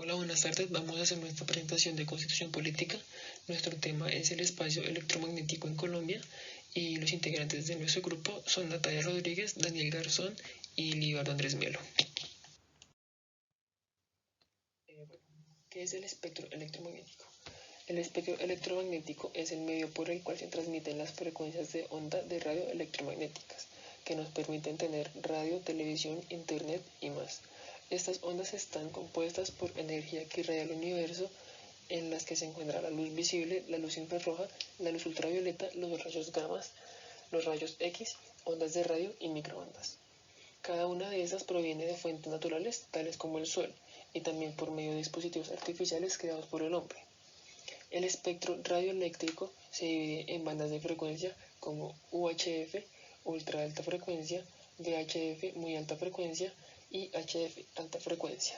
Hola, buenas tardes. Vamos a hacer nuestra presentación de Constitución Política. Nuestro tema es el espacio electromagnético en Colombia y los integrantes de nuestro grupo son Natalia Rodríguez, Daniel Garzón y Libardo Andrés Melo. ¿Qué es el espectro electromagnético? El espectro electromagnético es el medio por el cual se transmiten las frecuencias de onda de radio electromagnéticas, que nos permiten tener radio, televisión, internet y más. Estas ondas están compuestas por energía que irradia el universo, en las que se encuentra la luz visible, la luz infrarroja, la luz ultravioleta, los rayos gamma, los rayos X, ondas de radio y microondas. Cada una de esas proviene de fuentes naturales, tales como el Sol, y también por medio de dispositivos artificiales creados por el hombre. El espectro radioeléctrico se divide en bandas de frecuencia como UHF, ultra alta frecuencia, VHF, muy alta frecuencia, y HF, alta frecuencia,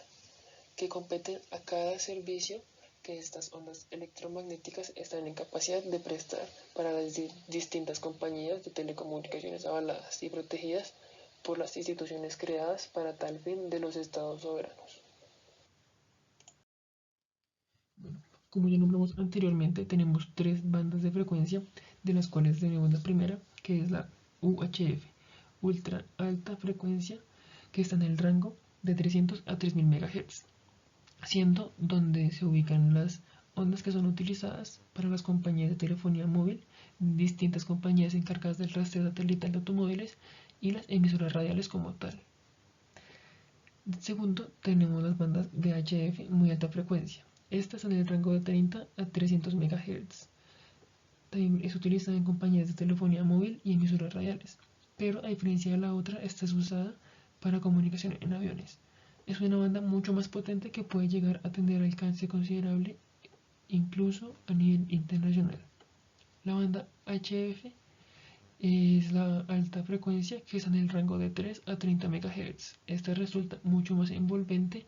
que competen a cada servicio que estas ondas electromagnéticas están en capacidad de prestar para las distintas compañías de telecomunicaciones avaladas y protegidas por las instituciones creadas para tal fin de los estados soberanos. Como ya nombramos anteriormente, tenemos tres bandas de frecuencia, de las cuales tenemos la primera, que es la UHF, ultra alta frecuencia, que está en el rango de 300 a 3000 MHz, siendo donde se ubican las ondas que son utilizadas para las compañías de telefonía móvil, distintas compañías encargadas del rastreo satelital de automóviles y las emisoras radiales como tal. Segundo, tenemos las bandas VHF muy alta frecuencia. Estas son en el rango de 30 a 300 MHz. También es utilizada en compañías de telefonía móvil y emisoras radiales, pero a diferencia de la otra, esta es usada para comunicación en aviones. Es una banda mucho más potente que puede llegar a tener alcance considerable incluso a nivel internacional. La banda HF es la alta frecuencia, que está en el rango de 3 a 30 MHz. Esta resulta mucho más envolvente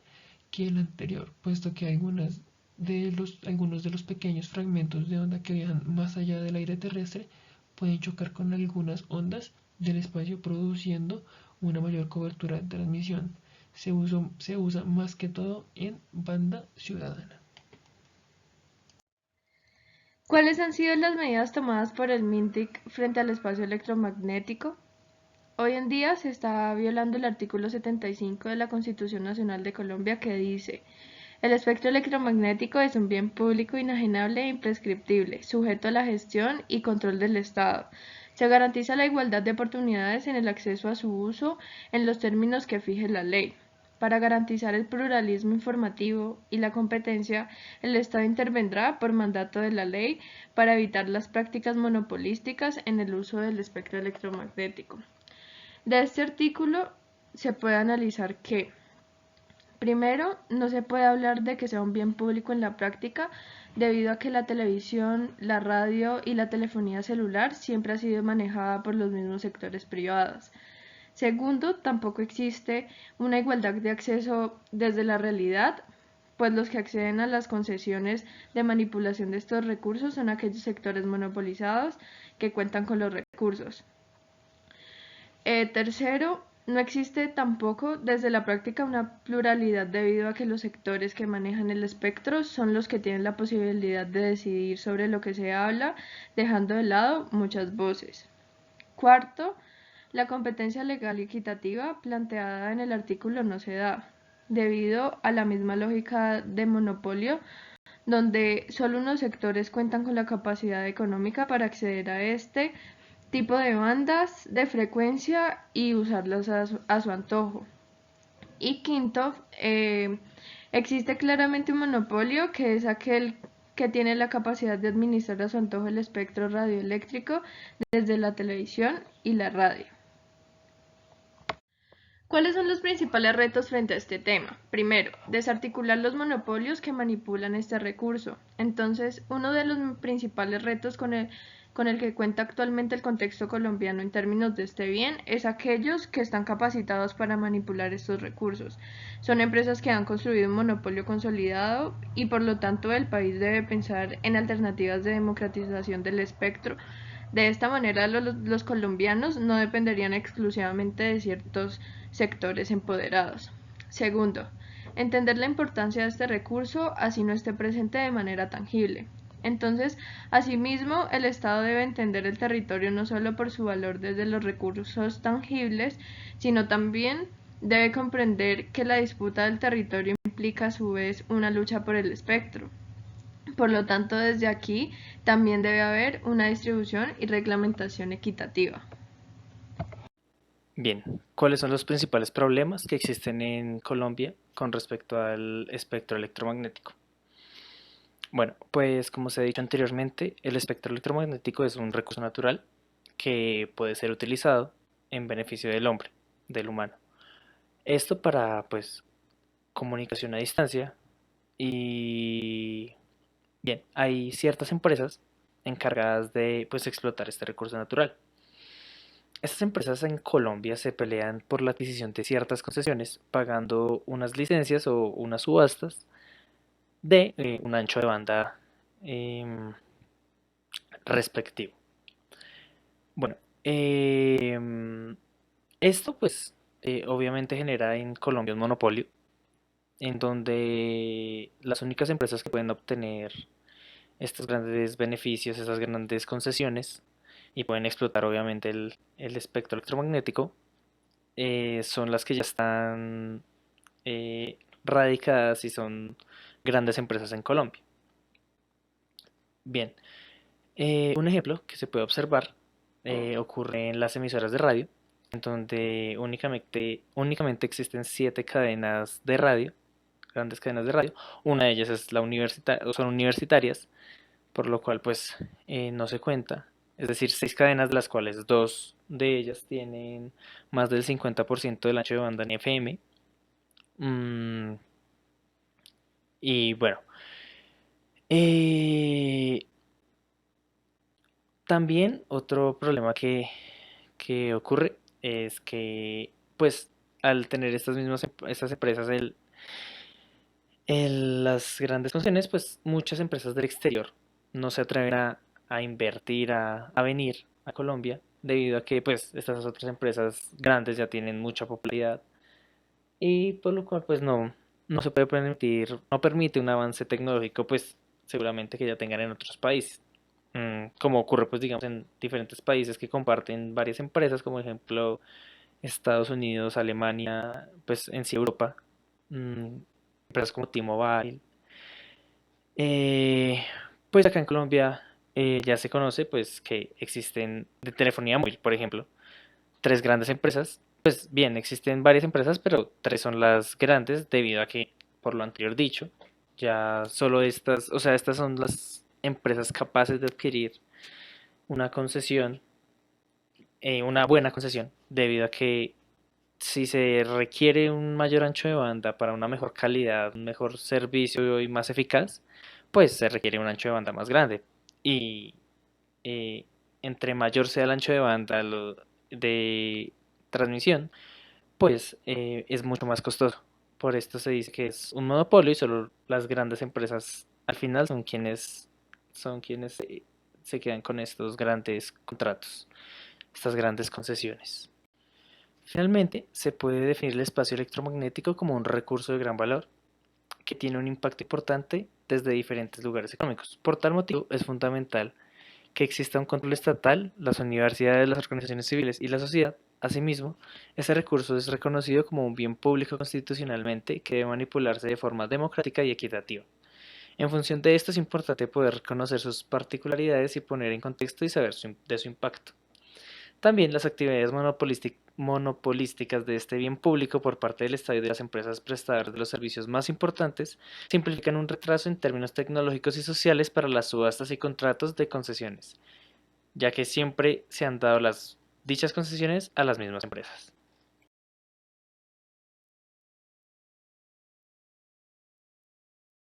que el anterior, puesto que algunos de los pequeños fragmentos de onda que viajan más allá del aire terrestre pueden chocar con algunas ondas del espacio, produciendo una mayor cobertura de transmisión. Se usa más que todo en banda ciudadana. ¿Cuáles han sido las medidas tomadas por el MINTIC frente al espacio electromagnético? Hoy en día se está violando el artículo 75 de la Constitución Nacional de Colombia, que dice: el espectro electromagnético es un bien público inajenable e imprescriptible, sujeto a la gestión y control del Estado. Se garantiza la igualdad de oportunidades en el acceso a su uso en los términos que fije la ley. Para garantizar el pluralismo informativo y la competencia, el Estado intervendrá por mandato de la ley para evitar las prácticas monopolísticas en el uso del espectro electromagnético. De este artículo se puede analizar que, primero, no se puede hablar de que sea un bien público en la práctica, debido a que la televisión, la radio y la telefonía celular siempre ha sido manejada por los mismos sectores privados. Segundo, tampoco existe una igualdad de acceso desde la realidad, pues los que acceden a las concesiones de manipulación de estos recursos son aquellos sectores monopolizados que cuentan con los recursos. Tercero, no existe tampoco desde la práctica una pluralidad, debido a que los sectores que manejan el espectro son los que tienen la posibilidad de decidir sobre lo que se habla, dejando de lado muchas voces. Cuarto, la competencia legal y equitativa planteada en el artículo no se da, debido a la misma lógica de monopolio, donde solo unos sectores cuentan con la capacidad económica para acceder a este tipo de bandas de frecuencia y usarlas a su antojo. Y quinto, existe claramente un monopolio, que es aquel que tiene la capacidad de administrar a su antojo el espectro radioeléctrico desde la televisión y la radio. ¿Cuáles son los principales retos frente a este tema? Primero, desarticular los monopolios que manipulan este recurso. Entonces, uno de los principales retos con el que cuenta actualmente el contexto colombiano en términos de este bien es aquellos que están capacitados para manipular estos recursos. Son empresas que han construido un monopolio consolidado y por lo tanto el país debe pensar en alternativas de democratización del espectro. De esta manera, los colombianos no dependerían exclusivamente de ciertos sectores empoderados. Segundo, Entender la importancia de este recurso, así no esté presente de manera tangible. Entonces, asimismo, el Estado debe entender el territorio no solo por su valor desde los recursos tangibles, sino también debe comprender que la disputa del territorio implica a su vez una lucha por el espectro. Por lo tanto, desde aquí también debe haber una distribución y reglamentación equitativa. Bien, ¿cuáles son los principales problemas que existen en Colombia con respecto al espectro electromagnético? Bueno, pues como se ha dicho anteriormente, el espectro electromagnético es un recurso natural que puede ser utilizado en beneficio del hombre, del humano. Esto para, pues, comunicación a distancia y, bien, hay ciertas empresas encargadas de, pues, explotar este recurso natural. Estas empresas en Colombia se pelean por la adquisición de ciertas concesiones, pagando unas licencias o unas subastas de un ancho de banda em, respectivo. Bueno, esto pues obviamente genera en Colombia un monopolio en donde las únicas empresas que pueden obtener estos grandes beneficios, esas grandes concesiones y pueden explotar obviamente el espectro electromagnético son las que ya están radicadas y son grandes empresas en Colombia. Bien, un ejemplo que se puede observar ocurre en las emisoras de radio, en donde únicamente existen 7 cadenas de radio, grandes cadenas de radio. Una de ellas es son universitarias, por lo cual pues no se cuenta. Es decir, 6 cadenas de las cuales 2 de ellas tienen más del 50% del ancho de banda en FM. Mm, y bueno, eh, también otro problema que ocurre es que, pues, al tener estas empresas, las grandes concesiones, pues, muchas empresas del exterior no se atreven a invertir, a venir a Colombia, debido a que, pues, estas otras empresas grandes ya tienen mucha popularidad y por lo cual, pues, no se puede permitir, no permite un avance tecnológico, pues, seguramente que ya tengan en otros países. Como ocurre pues digamos en diferentes países que comparten varias empresas, como ejemplo Estados Unidos, Alemania, pues en sí Europa, mm, empresas como T-Mobile. Eh, pues acá en Colombia ya se conoce pues que existen de telefonía móvil, por ejemplo, 3 grandes empresas. Pues bien, existen varias empresas, pero 3 son las grandes debido a que, por lo anterior dicho, ya solo estas, o sea, estas son las empresas capaces de adquirir una concesión, una buena concesión, debido a que si se requiere un mayor ancho de banda para una mejor calidad, un mejor servicio y más eficaz, pues se requiere un ancho de banda más grande. Y eh, entre mayor sea el ancho de banda de transmisión, pues es mucho más costoso. Por esto se dice que es un monopolio y solo las grandes empresas al final son quienes se quedan con estos grandes contratos, estas grandes concesiones. Finalmente, se puede definir el espacio electromagnético como un recurso de gran valor que tiene un impacto importante desde diferentes lugares económicos. Por tal motivo, es fundamental que exista un control estatal, las universidades, las organizaciones civiles y la sociedad. Asimismo, ese recurso es reconocido como un bien público constitucionalmente que debe manipularse de forma democrática y equitativa. En función de esto es importante poder conocer sus particularidades y poner en contexto y saber de su impacto. También las actividades monopolísticas de este bien público por parte del Estado y de las empresas prestadoras de los servicios más importantes simplifican un retraso en términos tecnológicos y sociales para las subastas y contratos de concesiones, ya que siempre se han dado dichas concesiones a las mismas empresas.